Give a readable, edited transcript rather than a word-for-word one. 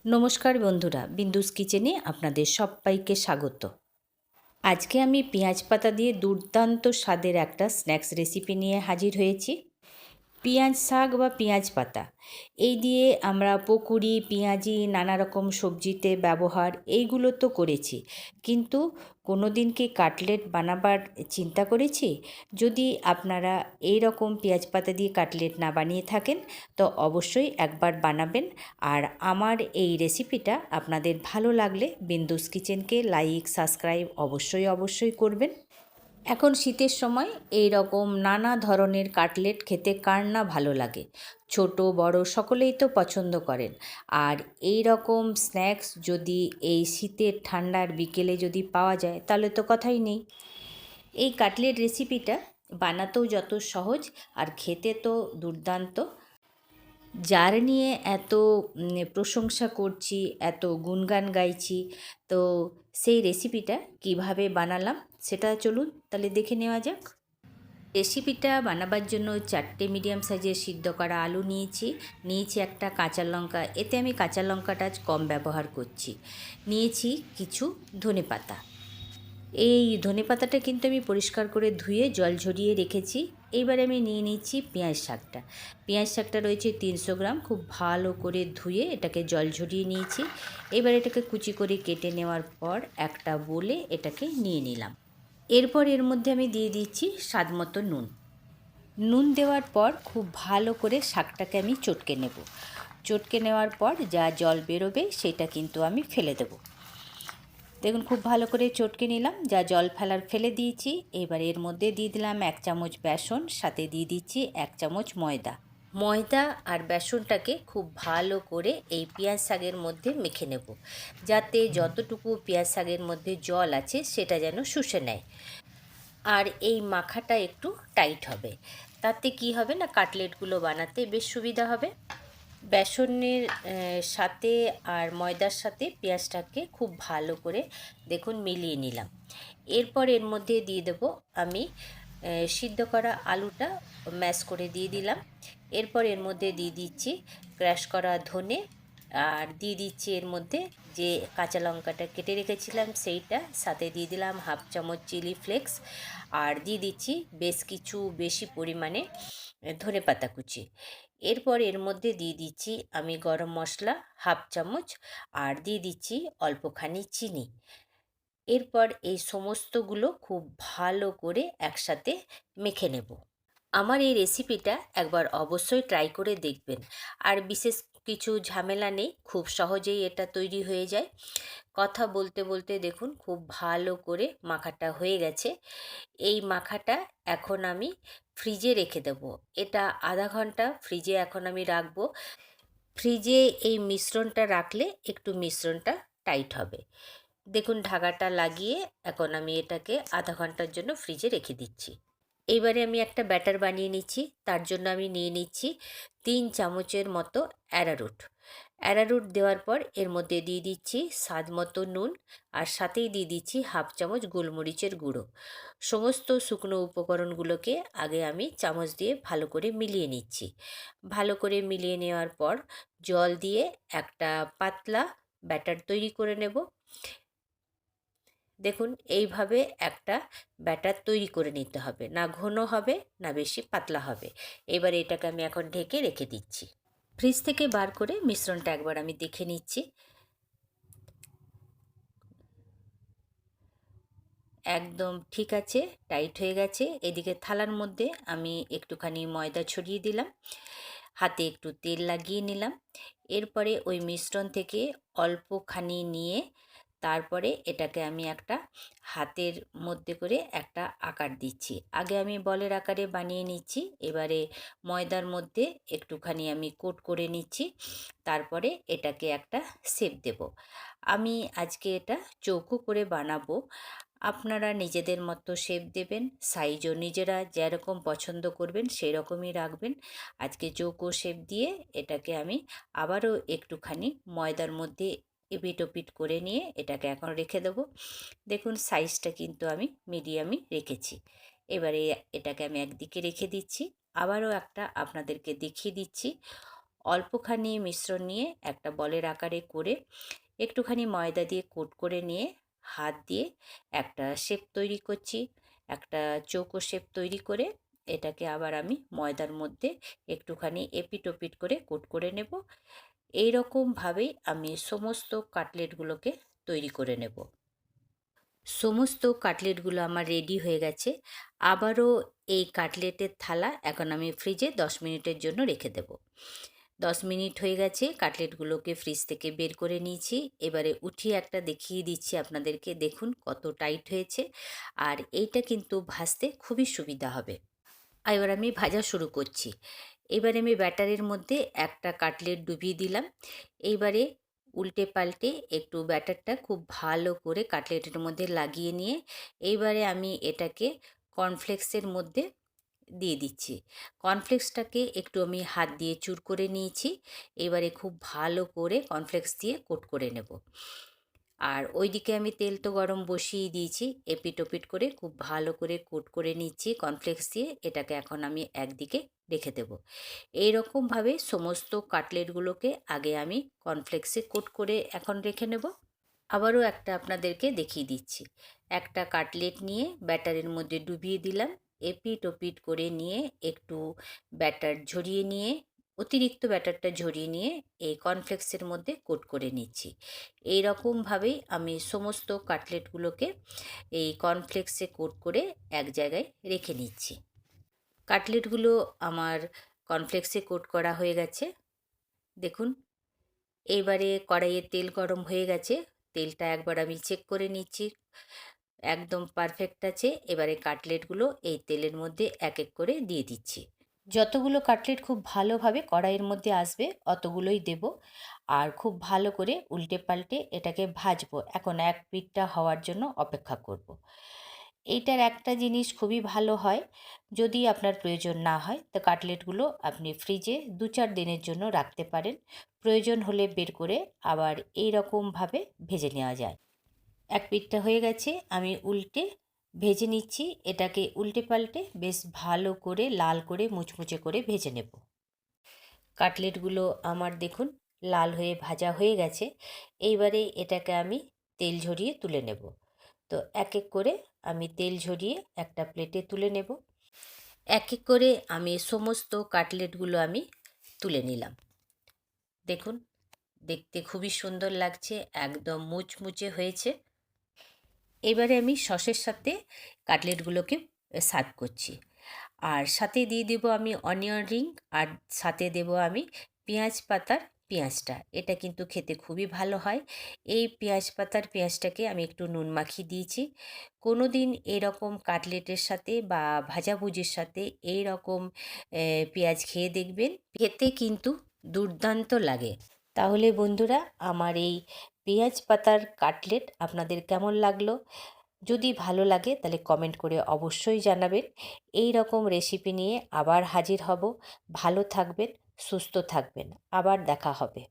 নমস্কার বন্ধুরা, বিন্দুস কিচেনে আপনাদের সবাইকে স্বাগত। আজকে আমি পেঁয়াজ পাতা দিয়ে দুর্দান্ত স্বাদের একটা স্ন্যাক্স রেসিপি নিয়ে হাজির হয়েছি। পেঁয়াজ শাক বা পেঁয়াজ পাতা এই দিয়ে আমরা পকুড়ি, পেঁয়াজি, নানা রকম সবজিতে ব্যবহার এইগুলো তো করেছি, কিন্তু কোনো দিন কি কাটলেট বানাবার চিন্তা করেছি? যদি আপনারা এই রকম পেঁয়াজ পাতা দিয়ে কাটলেট না বানিয়ে থাকেন তো অবশ্যই একবার বানাবেন। আর আমার এই রেসিপিটা আপনাদের ভালো লাগলে বিন্দুস কিচেনকে লাইক, সাবস্ক্রাইব অবশ্যই করবেন। এখন শীতের সময় এই রকম নানা ধরনের কাটলেট খেতে কার না ভালো লাগে। ছোট বড় সকলেই তো পছন্দ করেন। আর এই রকম স্ন্যাক্স যদি এই শীতের ঠান্ডার বিকেলে যদি পাওয়া যায় তাহলে তো কথাই নেই। এই কাটলেট রেসিপিটা বানাতেও যত সহজ আর খেতে তো দুর্দান্ত। যার নিয়ে এত প্রশংসা করছি, এত গুণগান গাইছি, তো সেই রেসিপিটা কিভাবে বানালাম সেটা চলুন তাহলে দেখে নেওয়া যাক। রেসিপিটা বানাবার জন্য 4টে মিডিয়াম সাইজের সিদ্ধ করা আলু নিয়েছি একটা কাঁচা লঙ্কা, এতে আমি কাঁচা লঙ্কাটা কম ব্যবহার করছি। নিয়েছি কিছু ধনেপাতা। এই ধনেপাতাটা কিন্তু আমি পরিষ্কার করে ধুয়ে জল ঝরিয়ে রেখেছি। এইবার আমি নিয়ে নিচ্ছি পেঁয়াজ শাকটা রয়েছে 300 গ্রাম, খুব ভালো করে ধুয়ে এটাকে জল ঝরিয়ে নিয়েছি। এবার এটাকে কুচি করে কেটে নেওয়ার পর একটা বোলে এটাকে নিয়ে নিলাম। এরপর এর মধ্যে আমি দিয়ে দিচ্ছি স্বাদ মতো নুন দেওয়ার পর খুব ভালো করে শাকটাকে আমি চটকে নেওয়ার পর যা জল বেরোবে সেটা কিন্তু আমি ফেলে দেবো। দেখুন খুব ভালো করে চটকে নিলাম, যা জল ফেলে দিয়েছি। এবার এর মধ্যে দিয়ে দিলাম 1 চামচ বেসন, সাথে দিয়ে দিচ্ছি 1 চামচ ময়দা আর বেসনটাকে খুব ভালো করে এই পেঁয়াজ শাকের মধ্যে মেখে নেব, যাতে যতটুকু পেঁয়াজ শাকের মধ্যে জল আছে সেটা যেন শুষে নেয়। আর এই মাখাটা একটু টাইট হবে, তাতে কি হবে না, কাটলেটগুলো বানাতে বেশ সুবিধা হবে। বেসনের সাথে আর ময়দার সাথে পেঁয়াজটাকে খুব ভালো করে দেখুন মিলিয়ে নিলাম। এরপর এর মধ্যে দিয়ে দেবো আমি সিদ্ধ করা আলুটা ম্যাশ করে দিয়ে দিলাম। এরপর এর মধ্যে দিয়ে দিচ্ছি ক্র্যাশ করা ধনে, আর দিয়ে দিচ্ছি এর মধ্যে যে কাঁচা লঙ্কাটা কেটে রেখেছিলাম সেইটা, সাথে দিয়ে দিলাম 1/2 চামচ চিলি ফ্লেক্স, আর দিয়ে দিচ্ছি বেশি পরিমাণে ধনেপাতা কুচি। এরপর এর মধ্যে দিয়ে দিচ্ছি আমি গরম মশলা 1/2 চামচ, আর দিয়ে দিচ্ছি অল্পখানি চিনি। এরপর এই সমস্তগুলো খুব ভালো করে একসাথে মেখে নেব। আমার এই রেসিপিটা একবার অবশ্যই ট্রাই করে দেখবেন। আর বিশেষ কিছু ঝামেলা নেই, খুব সহজেই এটা তৈরি হয়ে যায়। কথা বলতে বলতে দেখুন খুব ভালো করে মাখাটা হয়ে গেছে। এই মাখাটা এখন আমি ফ্রিজে রেখে দেবো। এটা আধা ঘন্টা ফ্রিজে এখন আমি রাখবো। ফ্রিজে এই মিশ্রণটা রাখলে একটু মিশ্রণটা টাইট হবে। দেখুন ঢাকাটা লাগিয়ে এখন আমি এটাকে আধা ঘন্টার জন্য ফ্রিজে রেখে দিচ্ছি। এইবারে আমি একটা ব্যাটার বানিয়ে নিচ্ছি। তার জন্য আমি নিয়ে নিচ্ছি 3 চামচের মতো অ্যারারুট দেওয়ার পর এর মধ্যে দিয়ে দিচ্ছি স্বাদ মতো নুন, আর সাথেই দিয়ে দিচ্ছি 1/2 চামচ গোলমরিচের গুঁড়ো। সমস্ত শুকনো উপকরণগুলোকে আগে আমি চামচ দিয়ে ভালো করে মিলিয়ে নিচ্ছি। ভালো করে মিলিয়ে নেওয়ার পর জল দিয়ে একটা পাতলা ব্যাটার তৈরি করে নেব। দেখুন এইভাবে একটা ব্যাটার তৈরি করে নিতে হবে, না ঘন হবে না বেশি পাতলা হবে। এবার এটাকে আমি এখন ঢেকে রেখে দিচ্ছি। ফ্রিজ থেকে বার করে মিশ্রণটা একবার আমি দেখে নিচ্ছি। একদম ঠিক আছে, টাইট হয়ে গেছে। এদিকে থালার মধ্যে আমি একটুখানি ময়দা ছড়িয়ে দিলাম, হাতে একটু তেল লাগিয়ে নিলাম। এরপরে ওই মিশ্রণ থেকে অল্পখানি নিয়ে তারপরে এটাকে আমি একটা হাতের মধ্যে করে একটা আকার দিচ্ছি। আগে আমি বলের আকারে বানিয়ে নিচ্ছি, এবারে ময়দার মধ্যে একটুখানি আমি কোট করে নিচ্ছি। তারপরে এটাকে একটা শেপ দেব। আমি আজকে এটা চৌকো করে বানাবো। আপনারা নিজেদের মতো শেপ দেবেন, সাইজও নিজেরা যেরকম পছন্দ করবেন সেই রকমই রাখবেন। আজকে চৌকো শেপ দিয়ে এটাকে আমি আবারও একটুখানি ময়দার মধ্যে এপিট ওপিট করে নিয়ে এটাকে এখন রেখে দেবো। দেখুন সাইজটা কিন্তু আমি মিডিয়ামই রেখেছি। এবারে এটাকে আমি একদিকে রেখে দিচ্ছি, আবারও একটা আপনাদেরকে দেখিয়ে দিচ্ছি। অল্পখানি মিশ্রণ নিয়ে একটা বলের আকারে করে একটুখানি ময়দা দিয়ে কোট করে নিয়ে হাত দিয়ে একটা শেপ তৈরি করছি। একটা চৌকো শেপ তৈরি করে এটাকে আবার আমি ময়দার মধ্যে একটুখানি এপিট ওপিট করে কোট করে নেব। এই রকমভাবেই আমি সমস্ত কাটলেটগুলোকে তৈরি করে নেব। সমস্ত কাটলেটগুলো আমার রেডি হয়ে গেছে। আবারও এই কাটলেটের থালা এখন আমি ফ্রিজে 10 মিনিটের জন্য রেখে দেব। 10 মিনিট হয়ে গেছে, কাটলেটগুলোকে ফ্রিজ থেকে বের করে নিয়েছি। এবারে উঠিয়ে একটা দেখিয়ে দিচ্ছি আপনাদেরকে, দেখুন কত টাইট হয়েছে। আর এইটা কিন্তু ভাজতে খুবই সুবিধা হবে। আর এবার আমি ভাজা শুরু করছি। এবারে আমি ব্যাটারের মধ্যে একটা কাটলেট ডুবিয়ে দিলাম। এইবারে উল্টে পাল্টে একটু ব্যাটারটা খুব ভালো করে কাটলেটের মধ্যে লাগিয়ে নিয়ে এইবারে আমি এটাকে কর্নফ্লেক্সের মধ্যে দিয়ে দিচ্ছি। কর্নফ্লেক্সটাকে একটু আমি হাত দিয়ে চুর করে নিয়েছি। এবারে খুব ভালো করে কর্নফ্লেক্স দিয়ে কোট করে নেব। আর ওইদিকে আমি তেল তো গরম বসিয়ে দিয়েছি, এপিট ওপিট করে খুব ভালো করে কোট করে নিচ্ছি কর্নফ্লেক্স দিয়ে। এটাকে এখন আমি একদিকে রেখে দেব। এইরকমভাবে সমস্ত কাটলেটগুলোকে আগে আমি কর্নফ্লেক্সে কোট করে এখন রেখে নেব। আবারও একটা আপনাদেরকে দেখিয়ে দিচ্ছি। একটা কাটলেট নিয়ে ব্যাটারের মধ্যে ডুবিয়ে দিলাম, এপিট ওপিট করে নিয়ে একটু ব্যাটার ঝরিয়ে নিয়ে অতিরিক্ত ব্যাটারটা ঝরিয়ে নিয়ে এই কর্নফ্লেক্সের মধ্যে কোট করে নিচ্ছি। এই রকমভাবেই আমি সমস্ত কাটলেটগুলোকে এই কর্নফ্লেক্সে কোট করে এক জায়গায় রেখে নিচ্ছি। কাটলেটগুলো আমার কর্নফ্লেক্সে কোট করা হয়ে গেছে, দেখুন। এবারে কড়াইয়ে তেল গরম হয়ে গেছে, তেলটা একবার আমি চেক করে নিচ্ছি, একদম পারফেক্ট আছে। এবারে কাটলেটগুলো এই তেলের মধ্যে এক এক করে দিয়ে দিচ্ছি। যতগুলো কাটলেট খুব ভালোভাবে কড়াইয়ের মধ্যে আসবে অতগুলোই দেব। আর খুব ভালো করে উল্টে পাল্টে এটাকে ভাজবো। এখন এক পিঠটা হওয়ার জন্য অপেক্ষা করব। এইটার একটা জিনিস খুবই ভালো হয়, যদি আপনার প্রয়োজন না হয় তো কাটলেটগুলো আপনি ফ্রিজে 2-4 দিনের জন্য রাখতে পারেন। প্রয়োজন হলে বের করে আবার এই রকমভাবে ভেজে নেওয়া যায়। এক পিঠটা হয়ে গেছে, আমি উল্টে ভেজে নিচ্ছি। এটাকে উল্টে পাল্টে বেশ ভালো করে লাল করে মুচমুচে করে ভেজে নেব। কাটলেটগুলো আমার দেখুন লাল হয়ে ভাজা হয়ে গেছে। এইবারে এটাকে আমি তেল ঝরিয়ে তুলে নেব। তো এক এক করে আমি তেল ঝরিয়ে একটা প্লেটে তুলে নেব। এক এক করে আমি সমস্ত কাটলেটগুলো আমি তুলে নিলাম। দেখুন দেখতে খুবই সুন্দর লাগছে, একদম মুচমুচে হয়েছে। এবারে আমি সসের সাথে কাটলেটগুলোকে সার্ভ করছি। আর সাথে দিয়ে দেবো আমি অনিয়ন রিং, আর সাথে দেবো আমি পেঁয়াজ পাতার পেঁয়াজটা। এটা কিন্তু খেতে খুবই ভালো হয়। এই পেঁয়াজ পাতার পেঁয়াজটাকে আমি একটু নুন মাখিয়ে দিয়েছি। কোনো দিন এরকম কাটলেটের সাথে বা ভাজাভুজির সাথে এই রকম পেঁয়াজ খেয়ে দেখবেন, খেতে কিন্তু দুর্দান্ত লাগে। তাহলে বন্ধুরা, আমার এই পেঁয়াজ পাতার কাটলেট আপনাদের কেমন লাগলো? যদি ভালো লাগে তাহলে কমেন্ট করে অবশ্যই জানাবেন। এই রকম রেসিপি নিয়ে আবার হাজির হব। ভালো থাকবেন, সুস্থ থাকবেন। আবার দেখা হবে।